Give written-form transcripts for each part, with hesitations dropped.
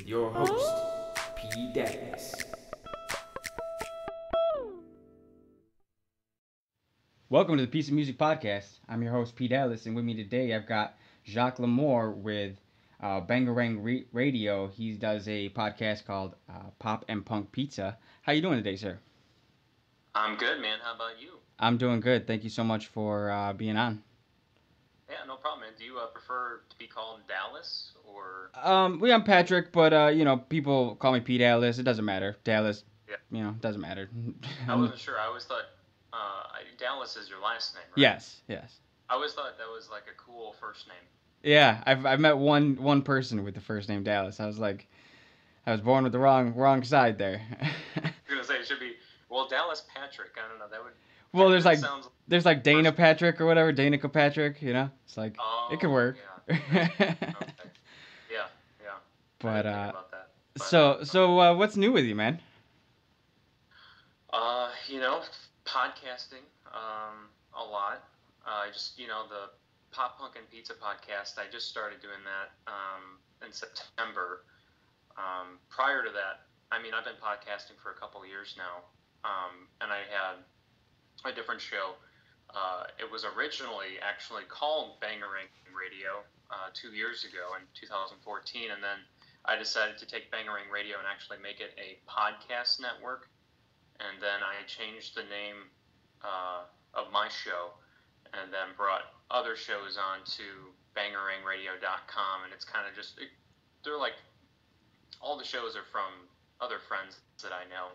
your host, P. Dallas. Welcome to the Piece of Music Podcast. I'm your host, P. Dallas, and with me today I've got Jacques LaMore with Bangarang Radio. He does a podcast called Pop and Punk Pizza. How you doing today, sir? I'm good, man. How about you? I'm doing good. Thank you so much for being on. Yeah, no problem, man. Do you prefer to be called Dallas or? I'm Patrick, but people call me P. Dallas. It doesn't matter. Dallas, Yeah. Doesn't matter. I wasn't sure. I always thought Dallas is your last name, right? Yes. I always thought that was like a cool first name. Yeah, I've met one person with the first name Dallas. I was like, I was born with the wrong side there. I'm gonna say it should be Dallas Patrick. I don't know. That would. Well, Sounds there's like Dana Patrick or whatever, Danica Patrick. You know, it's like it could work. Yeah. Okay. Yeah. But I didn't think about that. So what's new with you, man? Podcasting, a lot. The Pop Punk and Pizza podcast. I just started doing that in September. Prior to that, I've been podcasting for a couple years now, and I had a different show. It was originally actually called Bangarang Radio 2 years ago in 2014, and then I decided to take Bangarang Radio and actually make it a podcast network. And then I changed the name of my show, and then brought other shows on to bangarangradio.com, and it's kind of just they're like all the shows are from other friends that I know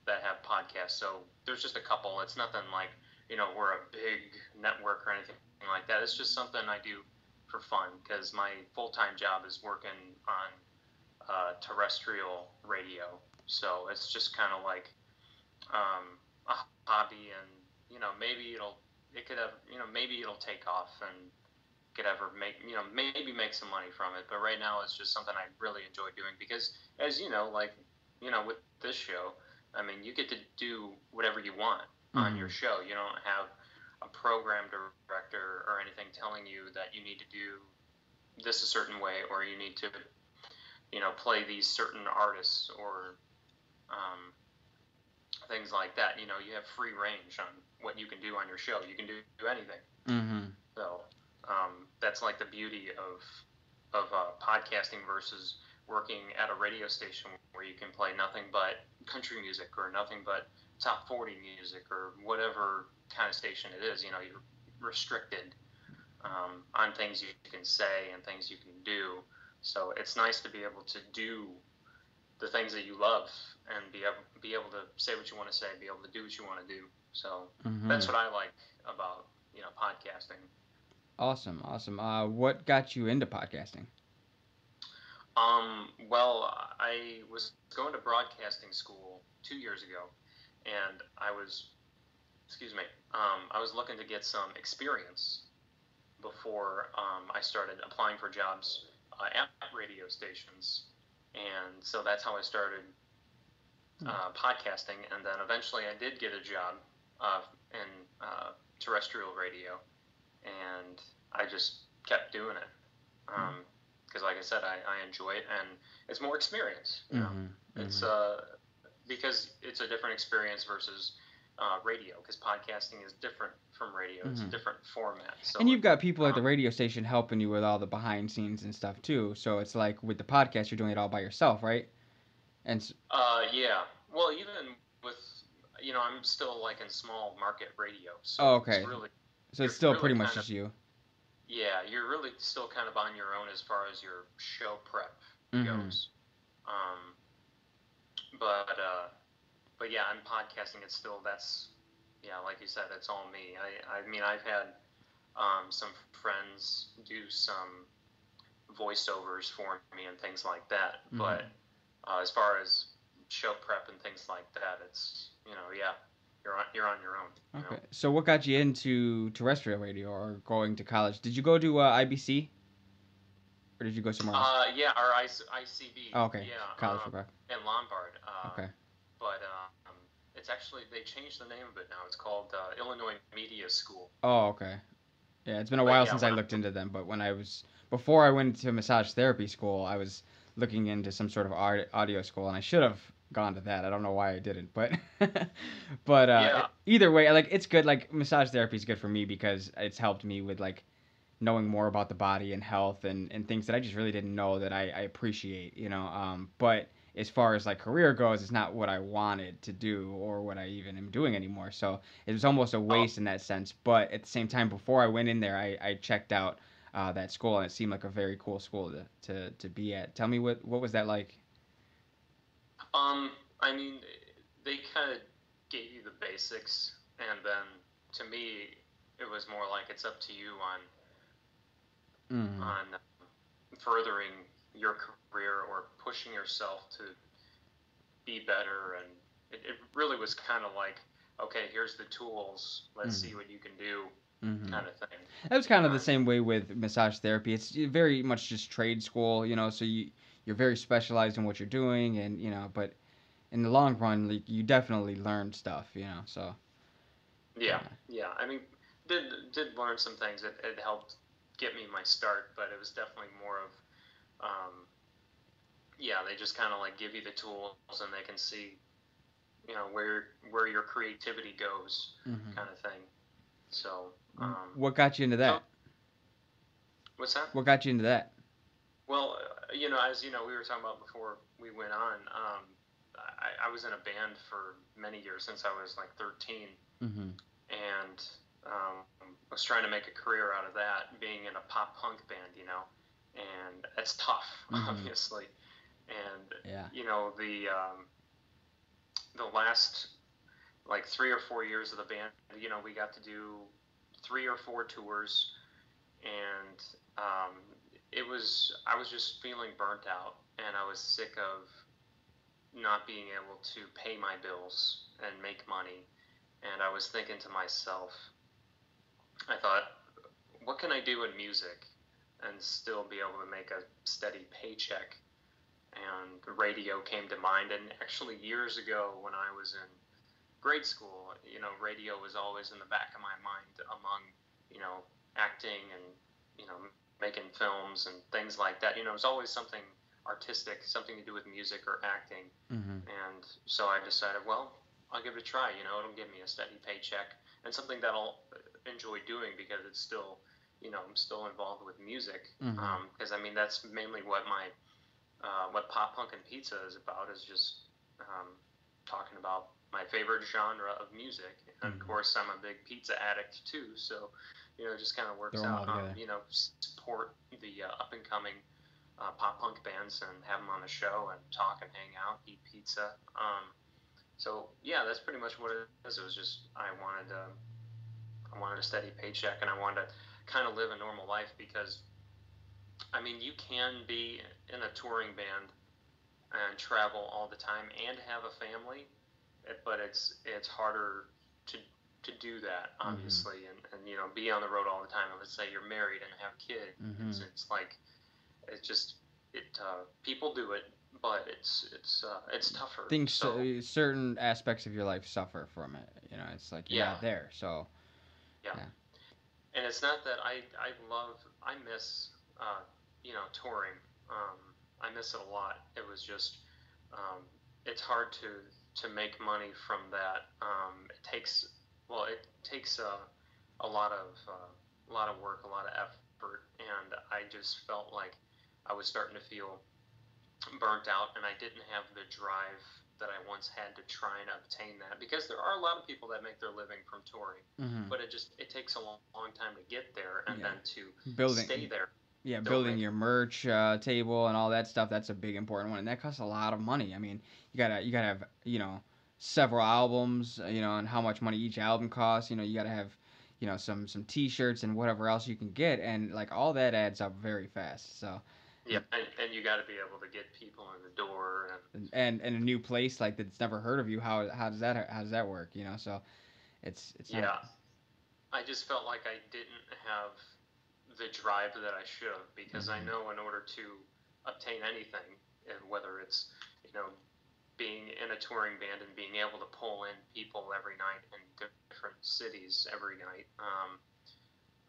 that have podcasts. So there's just a couple. It's nothing like we're a big network or anything like that. It's just something I do for fun because my full-time job is working on Terrestrial Radio. So it's just kind of like a hobby, and maybe it'll take off and could ever maybe make some money from it. But right now it's just something I really enjoy doing because, as with this show, you get to do whatever you want on your show. You don't have a program director or anything telling you that you need to do this a certain way or you need to play these certain artists or things like that. You have free range on what you can do on your show. You can do anything. Mm-hmm. So that's like the beauty of podcasting versus working at a radio station where you can play nothing but country music or nothing but top 40 music or whatever kind of station it is. You're restricted on things you can say and things you can do. So it's nice to be able to do the things that you love and be able to say what you want to say, be able to do what you want to do. So that's what I like about podcasting. Awesome. What got you into podcasting? Well, I was going to broadcasting school 2 years ago, and I was looking to get some experience before I started applying for jobs at radio stations. And so that's how I started podcasting. And then eventually I did get a job in terrestrial radio, and I just kept doing it. Because like I said, I enjoy it, and it's more experience. It's because it's a different experience versus radio, because podcasting is different from radio. It's a different format. So, and you've got people at the radio station helping you with all the behind scenes and stuff too. So it's like with the podcast, you're doing it all by yourself, right? And yeah. Well, even with I'm still like in small market radio. So okay. It's still pretty much just you. Yeah, you're really still kind of on your own as far as your show prep goes. But yeah, I'm podcasting. It's still like you said, it's all me. I've had some friends do some voiceovers for me and things like that. But as far as show prep and things like that, it's you're on your own. Okay. So what got you into terrestrial radio or going to college? Did you go to IBC? Or did you go somewhere else? Yeah, our ICB. Oh, okay. Yeah. College for in Lombard. Okay. But it's actually, they changed the name of it now. It's called Illinois Media School. Oh, okay. Yeah, it's been a while since I looked into them, but before I went to massage therapy school, I was looking into some sort of audio school, and I should have gone to that. I don't know why I didn't, but but Yeah. either way, like it's good. Like massage therapy is good for me because it's helped me with like knowing more about the body and health and things that I just really didn't know that I appreciate, you know. But as far as like career goes, it's not what I wanted to do or what I even am doing anymore. So it was almost a Oh, waste in that sense. But at the same time, before I went in there, I checked out that school and it seemed like a very cool school to be at. Tell me what was that like? um, I mean, they kind of gave you the basics, and then to me, it was more like it's up to you Mm-hmm. on furthering your career or pushing yourself to be better. And it really was kind of like, okay, here's the tools. Let's see what you can do, Mm-hmm. kind of thing. That was kind of the Um, same way with massage therapy. It's very much just trade school, you know. So you're very specialized in what you're doing, and you know, but in the long run, like, you definitely learn stuff, you know. So yeah, yeah. yeah. I mean, did learn some things. It helped get me my start, but it was definitely more of, yeah, they just kind of like give you the tools and they can see, where your creativity goes, Hmm. kind of thing. So, What got you into so that? what's that? What got you into that? Well, as you know, we were talking about before we went on. I was in a band for many years since I was like 13, Hmm. and was trying to make a career out of that, being in a pop punk band, and it's tough, Hmm. obviously. And Yeah. the last like 3 or 4 years of the band, we got to do 3 or 4 tours, and I was just feeling burnt out, and I was sick of not being able to pay my bills and make money. And I was thinking to myself, I thought, what can I do in music and still be able to make a steady paycheck? And the radio came to mind. And actually, years ago, when I was in grade school, radio was always in the back of my mind among, acting and, making films and things like that. It was always something artistic, something to do with music or acting. Hmm. And so I decided, well, I'll give it a try. It'll give me a steady paycheck and something that I'll enjoy doing because it's still, I'm still involved with music. Hmm. Because I mean, that's mainly what pop punk and pizza is about, is just talking about my favorite genre of music. And of Hmm. course, I'm a big pizza addict too, so it just kind of works Throw them all out. together. Support the up and coming pop punk bands and have them on the show and talk and hang out, eat pizza. So yeah, that's pretty much what it is. It was just I wanted a steady paycheck, and I wanted to kind of live a normal life because I mean, you can be in a touring band and travel all the time and have a family, but it's harder to to do that, Hmm. obviously, and be on the road all the time. Let's say you're married and have kids. Hmm. It's like it's just it people do it, but it's tougher. Things So certain aspects of your life suffer from it. You know, it's like you're yeah, not there. So yeah. yeah. And it's not that I miss touring. Um, I miss it a lot. It was just it's hard to make money from that. It takes a lot of work, a lot of effort, and I just felt like I was starting to feel burnt out, and I didn't have the drive that I once had to try and obtain that, because there are a lot of people that make their living from touring, Hmm. but it takes a long time to get there, and Yeah. then to stay Building. there Yeah, still building making. your merch table and all that stuff. That's a big important one, and that costs a lot of money. I mean, you gotta have several albums, and how much money each album costs. You gotta have some T-shirts and whatever else you can get, and like all that adds up very fast. So, Yeah, and you got to be able to get people in the door, and and a new place like that's never heard of you. How does that work? So it's not. yeah, I just felt like I didn't have the drive that I should have, because I Hmm. know in order to obtain anything, and whether it's you know being in a touring band and being able to pull in people every night in different cities every night,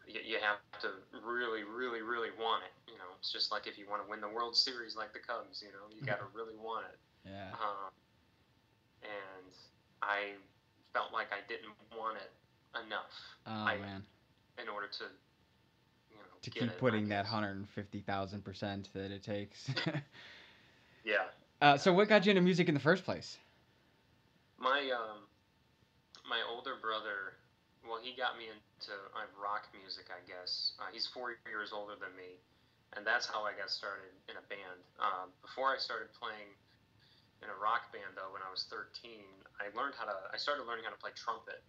you have to really, really, really want it. You know, it's just like if you want to win the World Series like the Cubs, you know, you got to really want it. Yeah. And I felt like I didn't want it enough. Oh man. In order to, To get keep it, putting that 150,000% that it takes. Yeah. So what got you into music in the first place? My older brother, well, he got me into rock music, I guess. He's 4 years older than me, and that's how I got started in a band. Before I started playing in a rock band, though, when I was 13, I started learning how to play trumpet.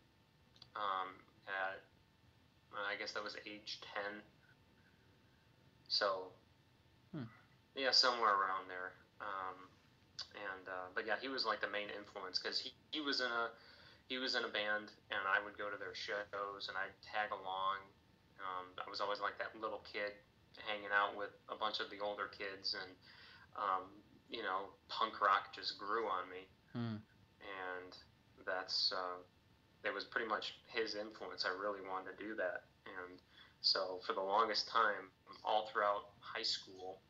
At I guess that was age 10. So, yeah, somewhere around there. But yeah, he was like the main influence because he was in a band, and I would go to their shows and I'd tag along. I was always like that little kid hanging out with a bunch of the older kids, and punk rock just grew on me, and it was pretty much his influence. I really wanted to do that, and so for the longest time, all throughout high school,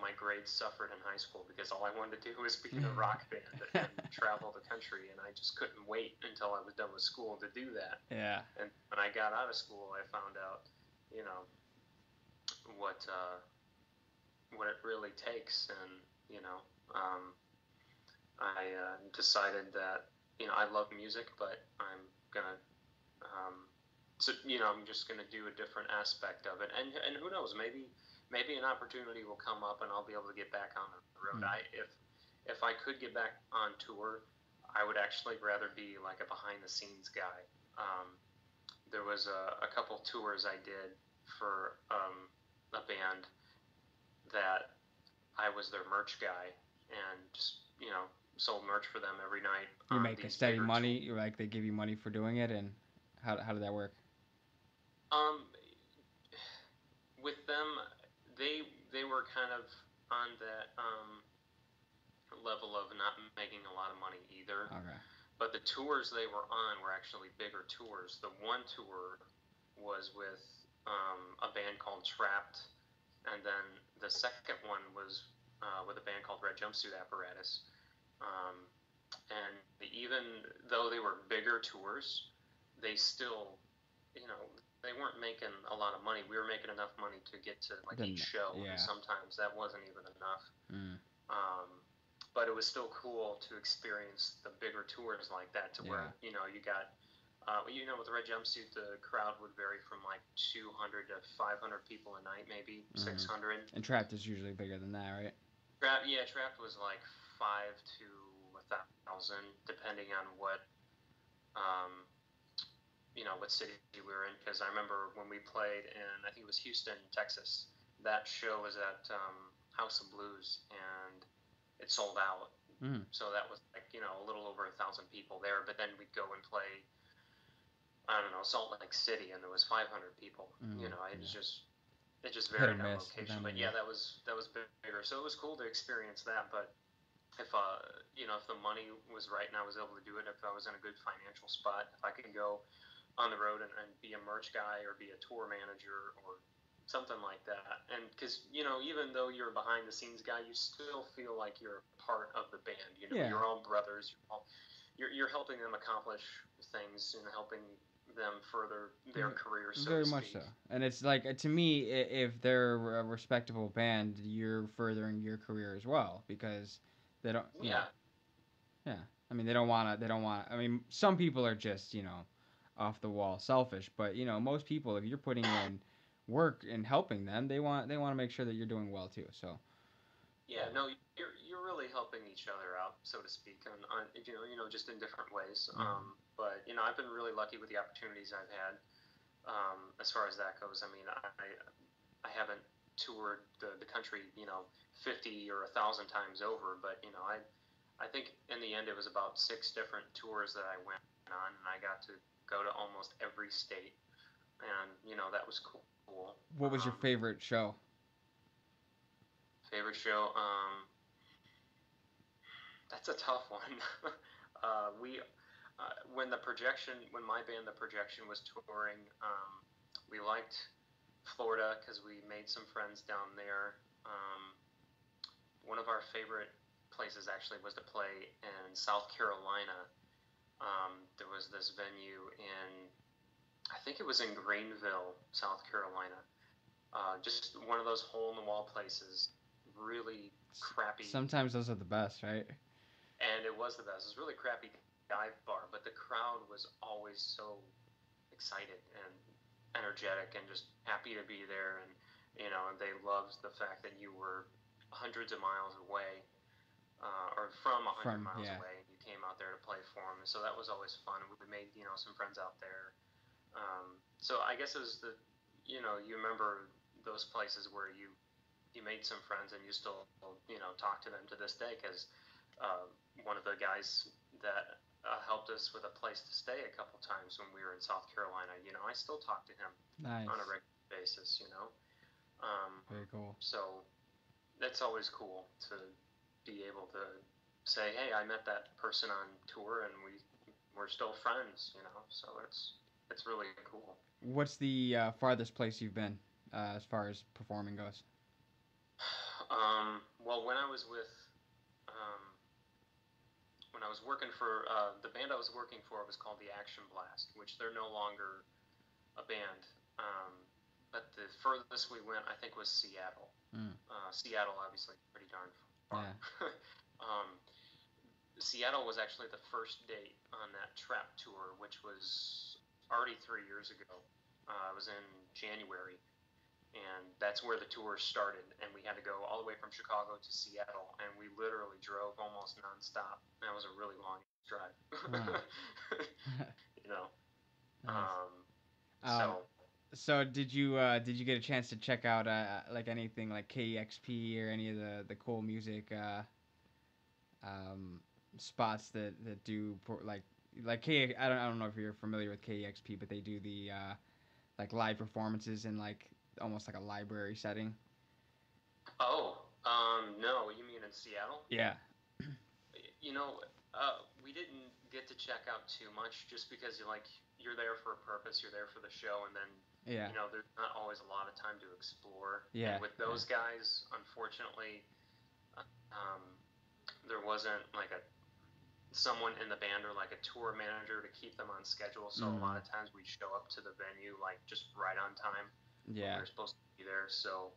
my grades suffered in high school because all I wanted to do was be in a rock band and travel the country, and I just couldn't wait until I was done with school to do that. Yeah. And when I got out of school, I found out, what it really takes, and I decided that I love music, but I'm gonna I'm just gonna do a different aspect of it, and who knows, maybe an opportunity will come up and I'll be able to get back on the road. If I could get back on tour, I would actually rather be like a behind the scenes guy. There was a couple tours I did for a band that I was their merch guy, and just sold merch for them every night. You make a steady money. You're like, they give you money for doing it, and how did that work? With them, they were kind of on that level of not making a lot of money either. Okay. But the tours they were on were actually bigger tours. The one tour was with a band called Trapped, and then the second one was with a band called Red Jumpsuit Apparatus. And even though they were bigger tours, they still, they weren't making a lot of money. We were making enough money to get to each show, and sometimes that wasn't even enough. But it was still cool to experience the bigger tours like that, to where you got, with the Red Jumpsuit, the crowd would vary from like 200 to 500 people a night, maybe 600. And Trapped is usually bigger than that, right? Trapped was like 5 to 1,000, depending on what what city we were in. Because I remember when we played in, I think it was Houston, Texas. That show was at House of Blues, and it sold out. So that was like a little over 1,000 people there. But then we'd go and play, I don't know, Salt Lake City, and there was 500 people. It just varied on location. But yeah, that was bigger. So it was cool to experience that. But if if the money was right and I was able to do it, if I was in a good financial spot, if I could go on the road and be a merch guy or be a tour manager or something like that. And because even though you're a behind the scenes guy, you still feel like you're part of the band. You're all brothers. You're helping them accomplish things and helping them further their careers. So very much so. And it's like, to me, if they're a respectable band, you're furthering your career as well, because they don't. Yeah. I mean, they don't want to. I mean, some people are just off the wall selfish, but most people, if you're putting in work and helping them, they want to make sure that you're doing well too. So no, you're really helping each other out, so to speak, on just in different ways. But I've been really lucky with the opportunities I've had, as far as that goes. I mean, I haven't toured the country 50 or 1,000 times over, but I think in the end it was about 6 different tours that I went on, and I got to go to almost every state, and that was cool. What was your favorite show? Favorite show? That's a tough one. when my band, The Projection, was touring, we liked Florida because we made some friends down there. One of our favorite places actually was to play in South Carolina. There was this venue in, I think it was in Greenville, South Carolina. Just one of those hole-in-the-wall places, really crappy. Sometimes those are the best, right? And it was the best. It was a really crappy dive bar, but the crowd was always so excited and energetic and just happy to be there. And, they loved the fact that you were hundreds of miles away, or from 100 miles away, and you came out there to play for them. And so that was always fun. We made, some friends out there. So I guess it was you remember those places where you made some friends and you still, talk to them to this day, because one of the guys that helped us with a place to stay a couple times when we were in South Carolina, I still talk to him nice. On a regular basis, Very cool. So that's always cool to be able to say, hey, I met that person on tour and we're still friends, so it's really cool. What's the farthest place you've been as far as performing goes? Well, when I was working for the band I was working for was called the Action Blast, which they're no longer a band. But the furthest we went, I think, was Seattle. Seattle, obviously, pretty darn far. Yeah. Seattle was actually the first date on that Trap tour, which was already 3 years ago. It was in January, and that's where the tour started. And we had to go all the way from Chicago to Seattle, and we literally drove almost nonstop. That was a really long drive. Wow. Nice. So did you get a chance to check out like anything like Kexp or any of the cool music spots that do like K? I don't know if you're familiar with Kexp, but they do the like live performances in like almost like a library setting. Oh, no, you mean in Seattle? Yeah. We didn't get to check out too much just because you're there for a purpose, you're there for the show, and then there's not always a lot of time to explore. Yeah. And with those guys, unfortunately, there wasn't like someone in the band or like a tour manager to keep them on schedule. So a lot of times we'd show up to the venue like just right on time. Yeah. We were supposed to be there, so.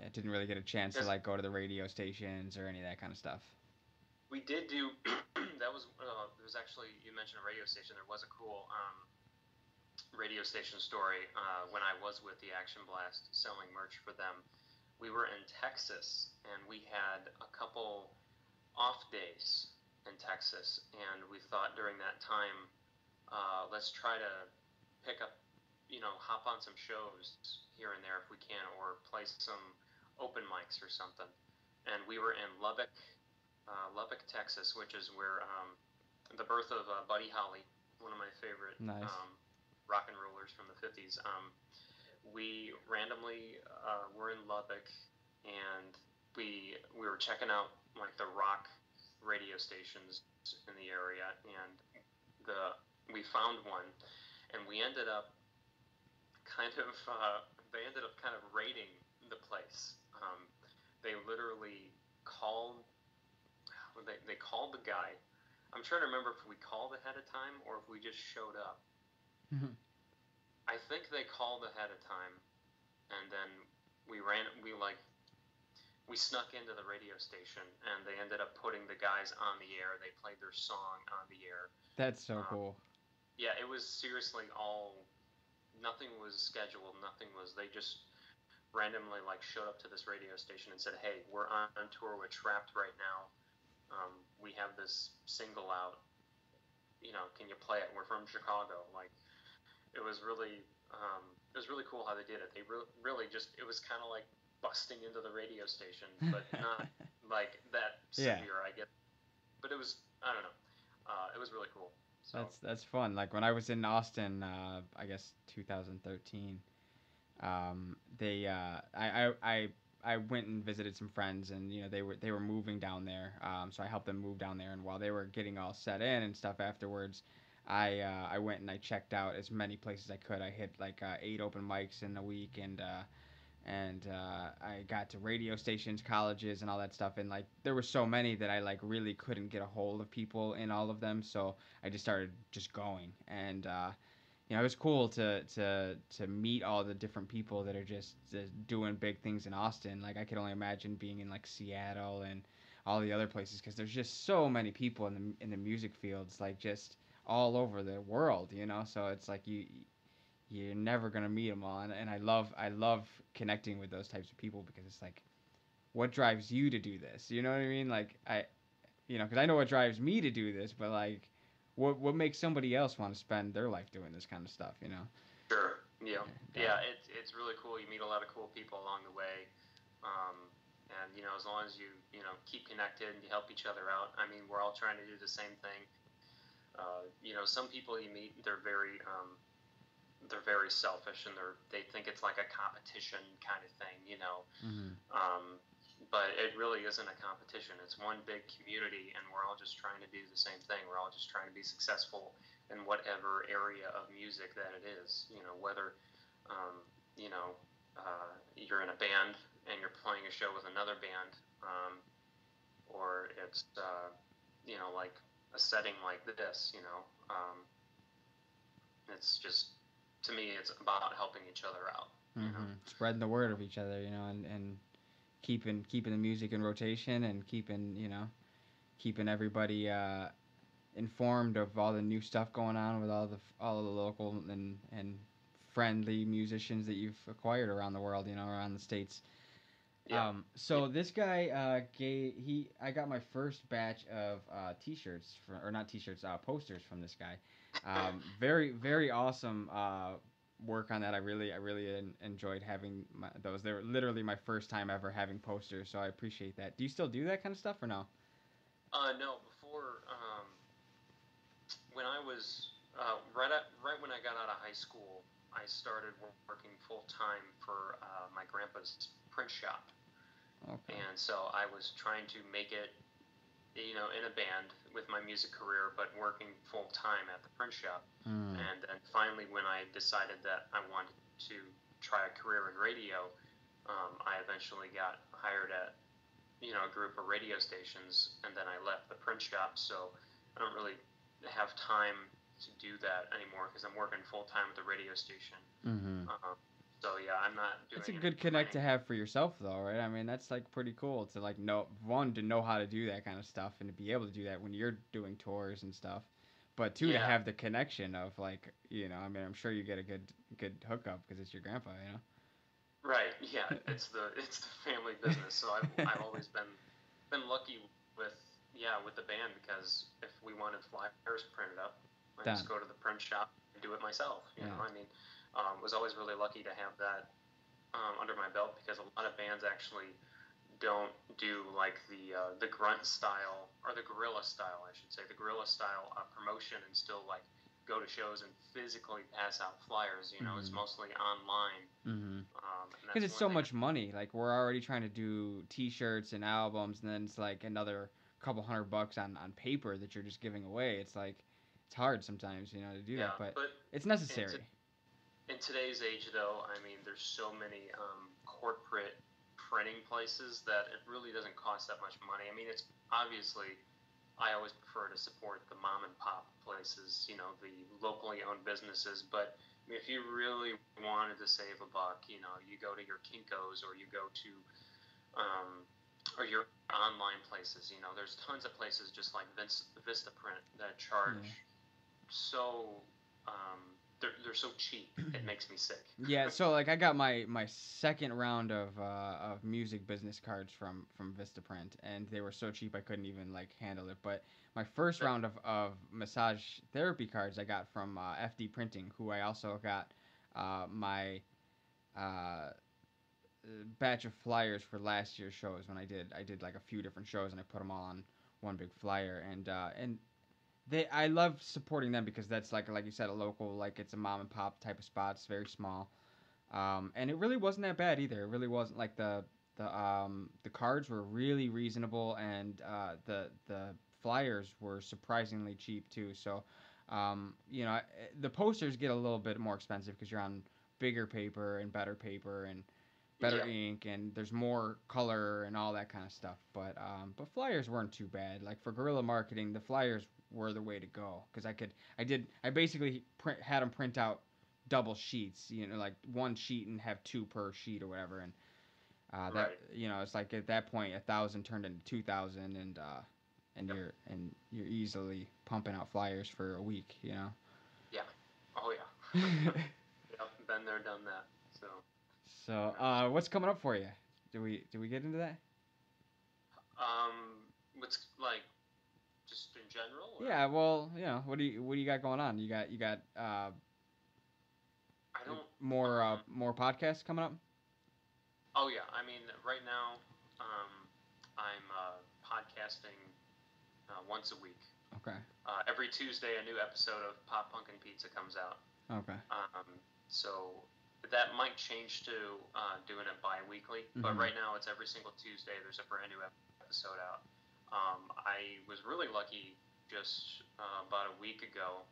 It didn't really get a chance to like go to the radio stations or any of that kind of stuff. We did do. That was there was actually, you mentioned a radio station. There was a cool radio station story when I was with the Action Blast selling merch for them. We were in Texas and we had a couple off days in Texas, and we thought during that time, let's try to pick up, hop on some shows here and there if we can, or play some open mics or something. And we were in Lubbock, Texas, which is where the birth of Buddy Holly, one of my favorite rock and rollers from the 50s. We randomly were in Lubbock, and we were checking out like the rock radio stations in the area, and we found one, and we ended up they ended up kind of raiding the place. They literally called the guy. I'm trying to remember if we called ahead of time or if we just showed up. Mm-hmm. I think they called ahead of time, and then we snuck into the radio station, and they ended up putting the guys on the air. They played their song on the air. That's so cool. Yeah, it was seriously nothing was scheduled, they just randomly showed up to this radio station and said, hey, we're on tour with Trapped right now. We have this single out, can you play it? We're from Chicago. It was really cool how they did it. They really just, it was kind of like busting into the radio station, but not like that severe, I guess. But it was, I don't know, it was really cool. So. That's fun. Like when I was in Austin, I guess 2013, I I went and visited some friends, and they were moving down there. So I helped them move down there, and while they were getting all set in and stuff afterwards, I went and I checked out as many places I could. I hit like 8 open mics in a week, and I got to radio stations, colleges, and all that stuff. And like there were so many that I like really couldn't get a hold of people in all of them, so I just started just going. And it was cool to meet all the different people that are just doing big things in Austin. Like I could only imagine being in like Seattle and all the other places, because there's just so many people in the music fields, like just all over the world. So it's like you're never gonna meet them all, and I love connecting with those types of people, because it's like, what drives you to do this? You know what I mean? Like because I know what drives me to do this, but like, what makes somebody else want to spend their life doing this kind of stuff? Sure. Yeah. Yeah. It's really cool. You meet a lot of cool people along the way. And as long as you keep connected and you help each other out. I mean, we're all trying to do the same thing. Some people you meet, they're very selfish, and they think it's like a competition kind of thing. Mm-hmm. But it really isn't a competition. It's one big community, and we're all just trying to do the same thing. We're all just trying to be successful in whatever area of music that it is. Whether you're in a band and you're playing a show with another band, or it's like a setting like this. It's just, to me, it's about helping each other out. Mm-hmm. Spreading the word of each other, and keeping the music in rotation, and keeping everybody informed of all the new stuff going on with all the local and friendly musicians that you've acquired around the world, around the states. Yeah. So this guy I got my first batch of t-shirts or not t-shirts, posters from this guy. Very very awesome work on that. I really enjoyed having those. They were literally my first time ever having posters, so I appreciate that. Do you still do that kind of stuff or no? No, before, when I was right when I got out of high school, I started working full time for my grandpa's print shop. Okay. And so I was trying to make it, in a band with my music career, but working full time at the print shop. And then finally, when I decided that I wanted to try a career in radio, I eventually got hired at, a group of radio stations, and then I left the print shop. So I don't really have time to do that anymore because I'm working full time at the radio station. Mm-hmm. So yeah, I'm not doing. It's a good connect to have for yourself, though, right? I mean, that's like pretty cool to like know how to do that kind of stuff, and to be able to do that when you're doing tours and stuff. But two, to have the connection of like, I mean, I'm sure you get a good hookup because it's your grandpa, Right. Yeah. It's the family business. So I've always been lucky with the band, because if we wanted flyers printed up, I just go to the print shop and do it myself. You know, I mean, was always really lucky to have that under my belt, because a lot of bands actually don't do like the grunt style, or the guerrilla style, I should say, the guerrilla style promotion, and still like go to shows and physically pass out flyers. It's mostly online. Because it's so much money. Like, we're already trying to do T-shirts and albums, and then it's like another couple $100 on paper that you're just giving away. It's like, it's hard sometimes, to do that, but it's necessary. In today's age, though, I mean, there's so many corporate printing places that it really doesn't cost that much money. I mean, it's obviously, I always prefer to support the mom and pop places, the locally owned businesses. But I mean, if you really wanted to save a buck, you go to your Kinko's, or you go to, or your online places. There's tons of places just like Vistaprint that charge so. They're so cheap, it makes me sick. Yeah, so like I got my second round of music business cards from Vistaprint, and they were so cheap I couldn't even like handle it. But my first round of massage therapy cards I got from FD Printing, who I also got my batch of flyers for last year's shows. When I did like a few different shows, and I put them all on one big flyer, and I love supporting them, because that's like you said, a local, like it's a mom and pop type of spot. It's very small, and it really wasn't that bad either. It really wasn't like the cards were really reasonable, and the flyers were surprisingly cheap too. So, the posters get a little bit more expensive because you're on bigger paper and better Yeah. ink, and there's more color and all that kind of stuff. But flyers weren't too bad. Like for guerrilla marketing, the flyers were the way to go because I basically had them print out double sheets, like one sheet and have two per sheet or whatever, and that Right. it's like at that point 1,000 turned into 2,000, and Yep. you're easily pumping out flyers for a week. Yeah. Oh yeah. Yep. Been there, done that. So. So, Yeah. what's coming up for you? Do we get into that? What's like just in general, or Yeah, well, what do you got going on? You got I don't. more podcasts coming up? Oh yeah. I mean, right now, I'm podcasting once a week. Okay. Every Tuesday, a new episode of Pop Punk and Pizza comes out. Okay. So that might change to doing it bi-weekly, but Mhm. right now it's every single Tuesday. There's a brand new episode out. I was really lucky just about a week ago,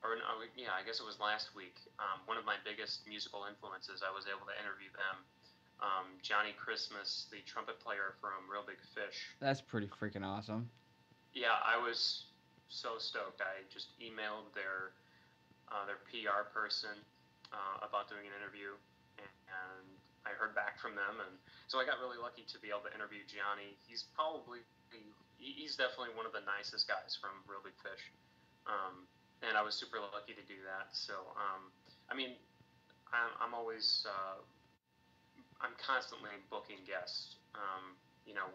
or no, yeah, I guess it was last week. One of my biggest musical influences, I was able to interview them. Johnny Christmas, the trumpet player from Real Big Fish. That's pretty freaking awesome. Yeah, I was so stoked. I just emailed their PR person about doing an interview, and I heard back from them, and so I got really lucky to be able to interview Gianni. He's definitely one of the nicest guys from Real Big Fish, and I was super lucky to do that. So, I mean, I'm always I'm constantly booking guests. You know,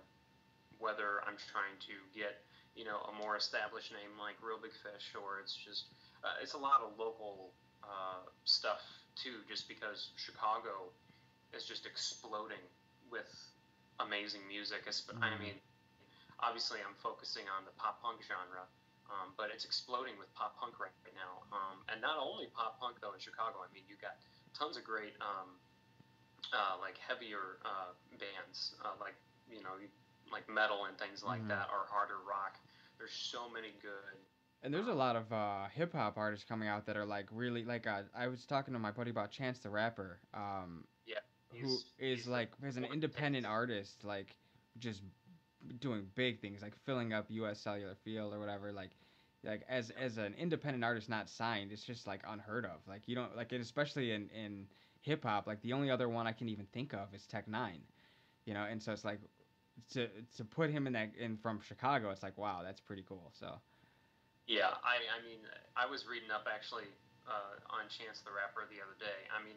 whether I'm trying to get a more established name like Real Big Fish, or it's just it's a lot of local stuff too, just because Chicago is just exploding with amazing music. I mean, obviously I'm focusing on the pop punk genre, but it's exploding with pop punk right now. And not only pop punk though in Chicago. I mean, you got tons of great like heavier bands, like you know like metal and things like Mhm. that, or harder rock. There's so many good. And there's a lot of hip hop artists coming out that are like really like I was talking to my buddy about Chance the Rapper, Yeah, who is he's the like as an one of the independent biggest. artist, like just doing big things, like filling up U.S. Cellular Field or whatever. Like as an independent artist not signed, it's just like unheard of. Like you don't like it, especially in hip hop. Like the only other one I can even think of is Tech Nine. And so it's like to to put him in from Chicago, it's like wow, that's pretty cool. So. Yeah, I mean, I was reading up actually on Chance the Rapper the other day. I mean,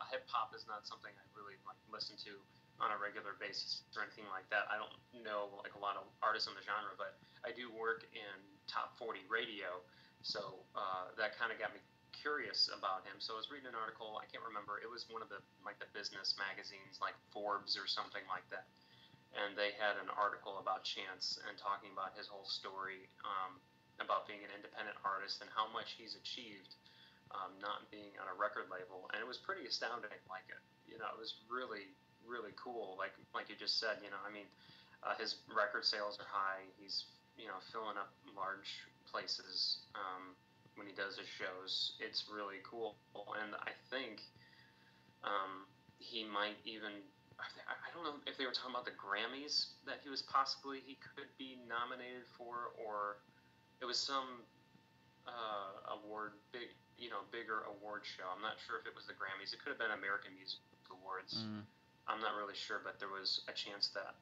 hip hop is not something I really like listen to on a regular basis or anything like that. I don't know like a lot of artists in the genre, but I do work in top 40 radio, so that kind of got me curious about him. So I was reading an article. I can't remember. It was one of the like the business magazines, like Forbes or something like that, and they had an article about Chance and talking about his whole story, about being an independent artist and how much he's achieved, not being on a record label, and it was pretty astounding. Like, it was really really cool. Like you just said, I mean, his record sales are high. He's filling up large places when he does his shows. It's really cool, and I think he might even. I don't know if they were talking about the Grammys that he could be nominated for, or it was some award, bigger award show. I'm not sure if it was the Grammys. It could have been American Music Awards. Mm. I'm not really sure, but there was a chance that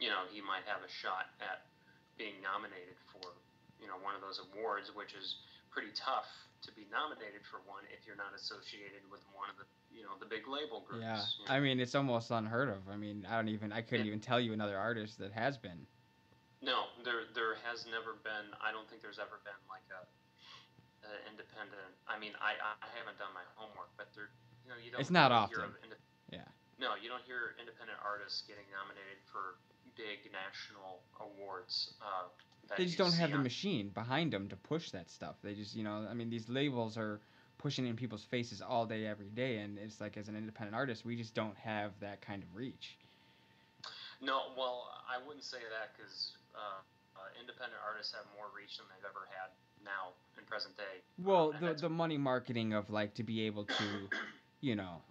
he might have a shot at being nominated for one of those awards, which is pretty tough to be nominated for one if you're not associated with one of the big label Yeah, groups. I mean it's almost unheard of. I mean, I couldn't Yeah. even tell you another artist that has been. No, there has never been. I don't think there's ever been like a independent. I mean, I haven't done my homework, but you It's don't not really hear of often. Yeah, no, you don't hear independent artists getting nominated for big national awards they that just you don't see have the on. machine behind them to push that stuff. They just, I mean, these labels are pushing in people's faces all day, every day. And it's like, as an independent artist, we just don't have that kind of reach. No, well, I wouldn't say that because independent artists have more reach than they've ever had now in present day. Well, the money marketing of like to be able to, you know,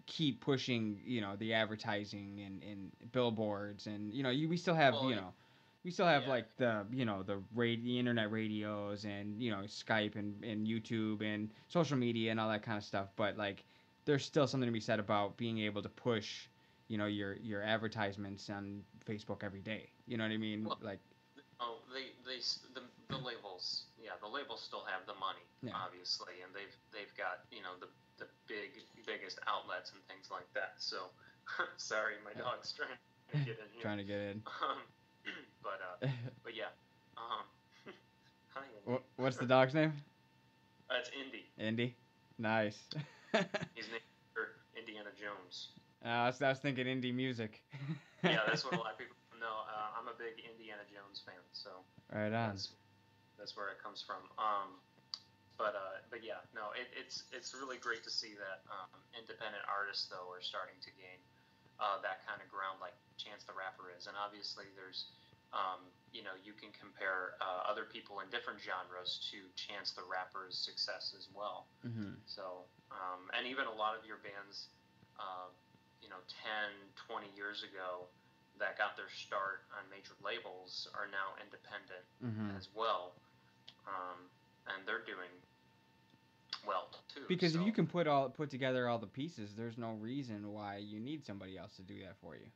keep pushing, you know, the advertising and billboards, and you know, we still have, Well, you know, we still have yeah. like the, you know, the internet radios, and you know, Skype and YouTube and social media and all that kind of stuff. But like, there's still something to be said about being able to push, you know, your advertisements on Facebook every day. You know what I mean? Well, Like, oh, the labels, yeah, the labels still have the money, yeah. obviously, and they've got, you know, the biggest outlets and things like that. So, sorry, my dog's trying to get in here. Trying to get in. But yeah. Hi, Indy. What's the dog's name? It's Indy. Indy. Nice. He's named after Indiana Jones. I was thinking indie music. Yeah, that's what a lot of people know. I'm a big Indiana Jones fan, so right on. That's where it comes from. But yeah, no, it's really great to see that independent artists though are starting to gain that kind of ground like Chance the Rapper is, and obviously there's you know, you can compare other people in different genres to Chance the Rapper's success as well. Mm-hmm. So and even a lot of your bands, you know, 10, 20 years ago that got their start on major labels are now independent as well, and they're doing well too. Because if you can put together all the pieces, there's no reason why you need somebody else to do that for you.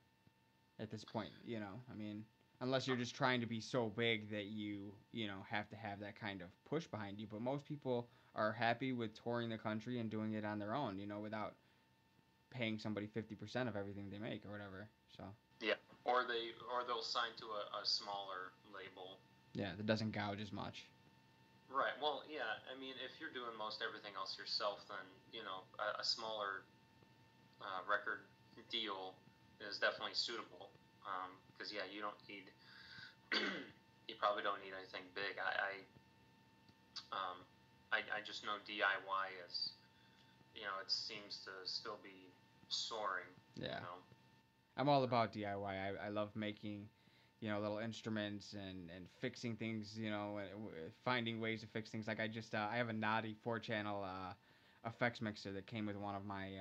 At this point, you know, I mean, unless you're just trying to be so big that you know, have to have that kind of push behind you. But most people are happy with touring the country and doing it on their own, you know, without paying somebody 50% of everything they make or whatever. So yeah, or they'll sign to a smaller label. Yeah, that doesn't gouge as much. Right. Well, yeah. I mean, if you're doing most everything else yourself, then you know a smaller record deal is definitely suitable. Because yeah, you don't need. You probably don't need anything big. I just know DIY is, you know, it seems to still be soaring. Yeah. You know? I'm all about DIY. I love making, you know, little instruments and fixing things, you know, finding ways to fix things. Like I have a naughty 4-channel effects mixer that came with one of my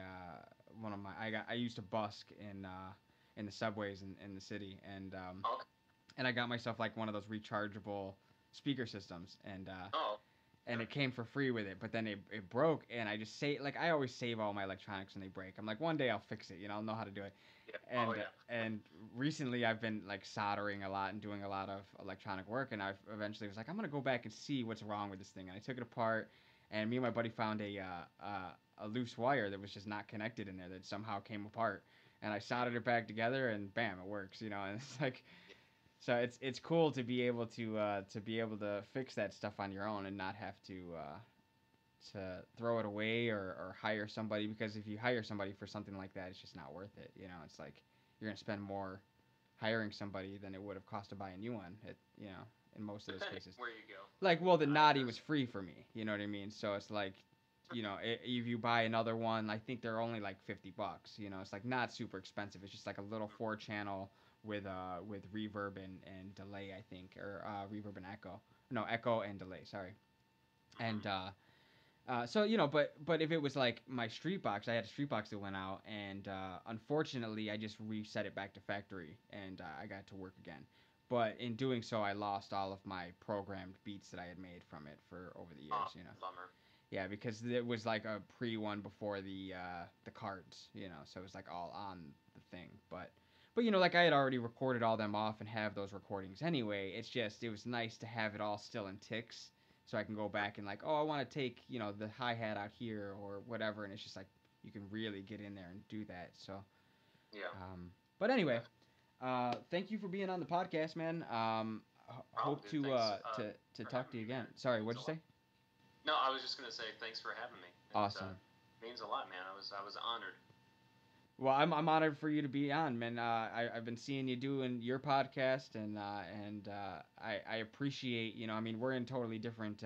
I used to busk in the subways in the city, and and I got myself like one of those rechargeable speaker systems, and and it came for free with it, but then it broke, and I just I always save all my electronics when they break. I'm like, one day I'll fix it, you know, I'll know how to do it. Yeah. And recently I've been like soldering a lot and doing a lot of electronic work, and I eventually was like, I'm gonna go back and see what's wrong with this thing, and I took it apart, and me and my buddy found a loose wire that was just not connected in there that somehow came apart, and I soldered it back together, and bam, it works, you know, and it's like. So it's cool to be able to fix that stuff on your own and not have to throw it away or hire somebody, because if you hire somebody for something like that, it's just not worth it. You know, it's like you're gonna spend more hiring somebody than it would have cost to buy a new one. You know, in most of those cases. Where you go. Like, well, the Naughty was free for me. You know what I mean? So it's like, you know, if you buy another one, I think they're only like $50. You know, it's like not super expensive. It's just like a little 4-channel with reverb and delay, I think, or reverb and echo. No, echo and delay. Sorry. And so, you know, but if it was like my street box, I had a street box that went out, and unfortunately, I just reset it back to factory, and I got to work again. But in doing so, I lost all of my programmed beats that I had made from it for over the years. You know. Bummer. Yeah, because it was like a pre-one before the cards, you know, so it was like all on the thing. But you know, like I had already recorded all them off and have those recordings anyway. It's just, it was nice to have it all still in ticks, so I can go back and like, oh, I want to take, you know, the hi-hat out here or whatever, and it's just like you can really get in there and do that. So yeah. But anyway, thank you for being on the podcast, man. Hope dude, to talk to you again. Sorry, what'd you say? No, I was just gonna say thanks for having me. Awesome. Means a lot, man. I was honored. Well, I'm honored for you to be on, man. I've been seeing you doing your podcast, and I appreciate, you know, I mean, we're in totally different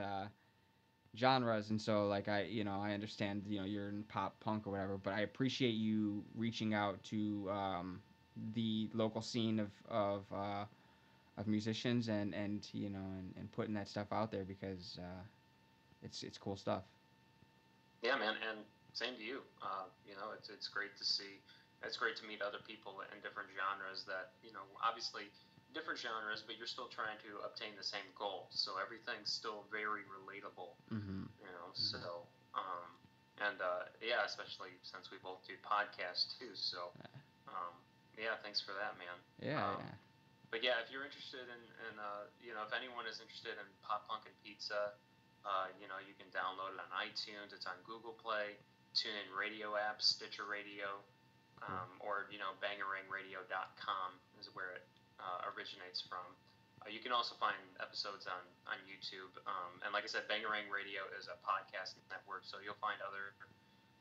genres, and so like I understand you're in pop punk or whatever, but I appreciate you reaching out to the local scene of musicians and putting that stuff out there because it's cool stuff. Yeah, man, and same to you. It's great to see. It's great to meet other people in different genres that obviously different genres, but you're still trying to obtain the same goal. So everything's still very relatable. Mm-hmm. So and yeah, especially since we both do podcasts too. So yeah, thanks for that, man. Yeah. But yeah, if you're interested in if anyone is interested in pop punk and pizza, you can download it on iTunes. It's on Google Play, TuneIn Radio app, Stitcher Radio, or bangarangradio.com is where it originates from. You can also find episodes on YouTube. And like I said, Bangarang Radio is a podcast network, so you'll find other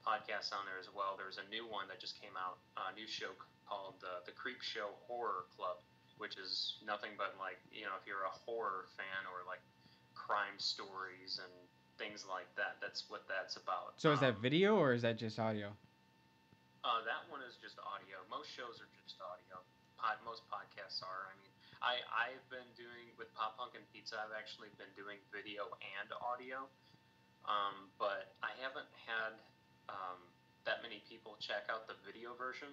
podcasts on there as well. There's a new one that just came out, a new show called the Creepshow Horror Club, which is nothing but like, if you're a horror fan or like crime stories and things like that, that's what that's about. So is that video or is that just audio? That one is just audio. Most shows are just audio. Most podcasts are. I mean, I've been doing, with Pop Punk and Pizza, I've actually been doing video and audio, but I haven't had that many people check out the video version,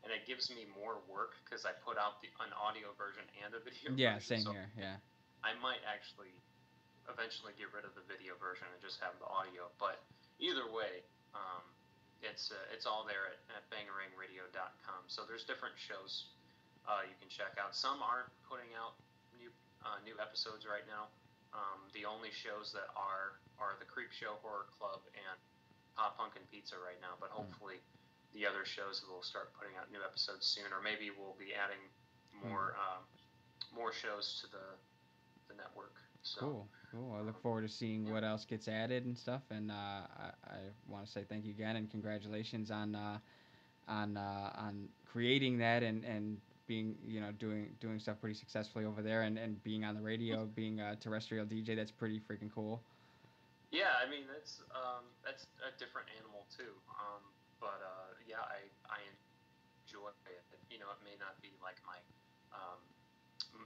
and it gives me more work because I put out an audio version and a video version. Yeah, same here, yeah. I might actually eventually get rid of the video version and just have the audio, but either way, it's all there at bangarangradio.com. So there's different shows you can check out. Some aren't putting out new episodes right now. The only shows that are the Creepshow Horror Club and Pop Punk and Pizza right now, but hopefully the other shows will start putting out new episodes soon, or maybe we'll be adding more shows to the network. So, Cool. I look forward to seeing what else gets added and stuff. And I want to say thank you again and congratulations on creating that and being doing stuff pretty successfully over there and being on the radio, being a terrestrial DJ. That's pretty freaking cool. Yeah, I mean that's a different animal too. But yeah, I enjoy it. It may not be like my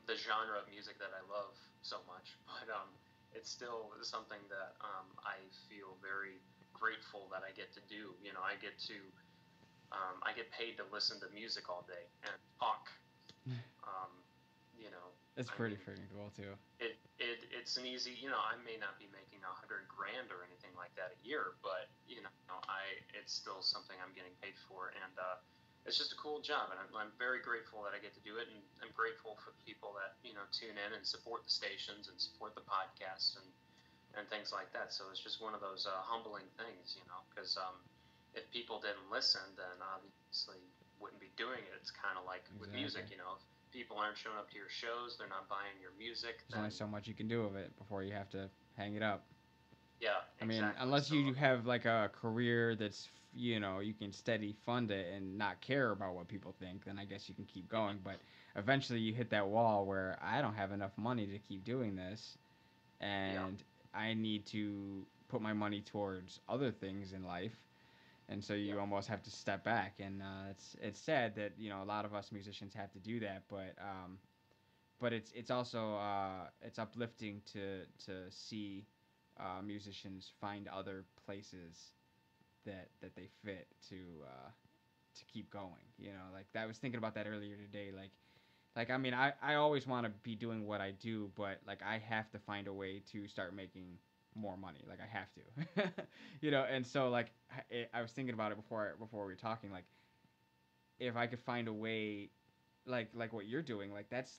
the genre of music that I love so much, but it's still something that I feel very grateful that I get to do. I get paid to listen to music all day and talk. It's pretty freaking cool too. It's an easy. I may not be making $100,000 or anything like that a year, but it's still something I'm getting paid for, and it's just a cool job, and I'm very grateful that I get to do it, and I'm grateful for the people that tune in and support the stations and support the podcast and things like that. So it's just one of those humbling things, because if people didn't listen, then obviously wouldn't be doing it. It's kind of like with music, if people aren't showing up to your shows, they're not buying your music. There's only so much you can do of it before you have to hang it up. Yeah, I mean, unless you have like a career that's, you can steady fund it and not care about what people think, then I guess you can keep going. But eventually you hit that wall where I don't have enough money to keep doing this, and I need to put my money towards other things in life. And so you almost have to step back, and it's sad that a lot of us musicians have to do that, but it's also it's uplifting to see musicians find other places that they fit to keep going. Like I was thinking about that earlier today. Like I mean I always want to be doing what I do, but like I have to find a way to start making more money. Like I have to, and so like I was thinking about it before we were talking. Like if I could find a way, like what you're doing, like that's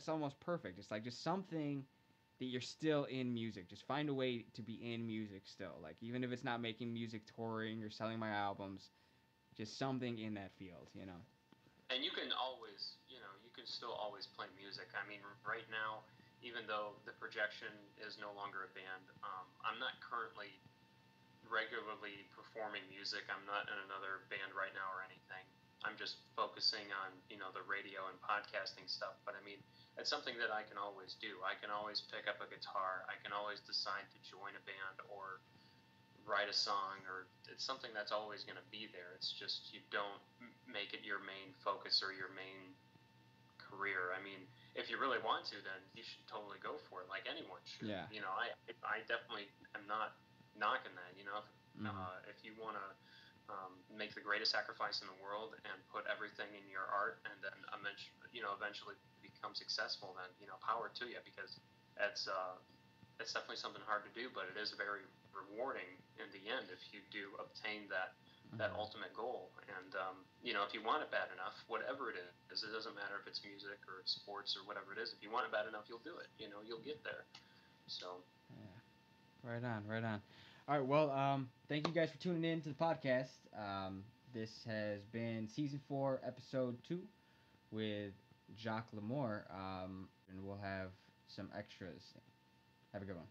almost perfect. It's like just something that you're still in music. Just find a way to be in music still. Like even if it's not making music, touring or selling my albums, just something in that field. And you can always, you can still always play music. I mean, right now, even though the projection is no longer a band, I'm not currently regularly performing music. I'm not in another band right now or anything. I'm just focusing on, the radio and podcasting stuff. But I mean, it's something that I can always do. I can always pick up a guitar. I can always decide to join a band or write a song, or it's something that's always going to be there. It's just you don't make it your main focus or your main career. I mean, if you really want to, then you should totally go for it, like anyone should. Yeah. I definitely am not knocking that. If you want to make the greatest sacrifice in the world and put everything in your art, and then eventually become successful, then power to you, because it's definitely something hard to do, but it is very rewarding in the end if you do obtain that ultimate goal. And if you want it bad enough, whatever it is, it doesn't matter if it's music or sports or whatever it is. If you want it bad enough, you'll do it. You'll get there. So. Yeah. Right on. All right. Well, thank you guys for tuning in to the podcast. This has been season 4, episode 2, with Jacques LaMore, and we'll have some extras. Have a good one.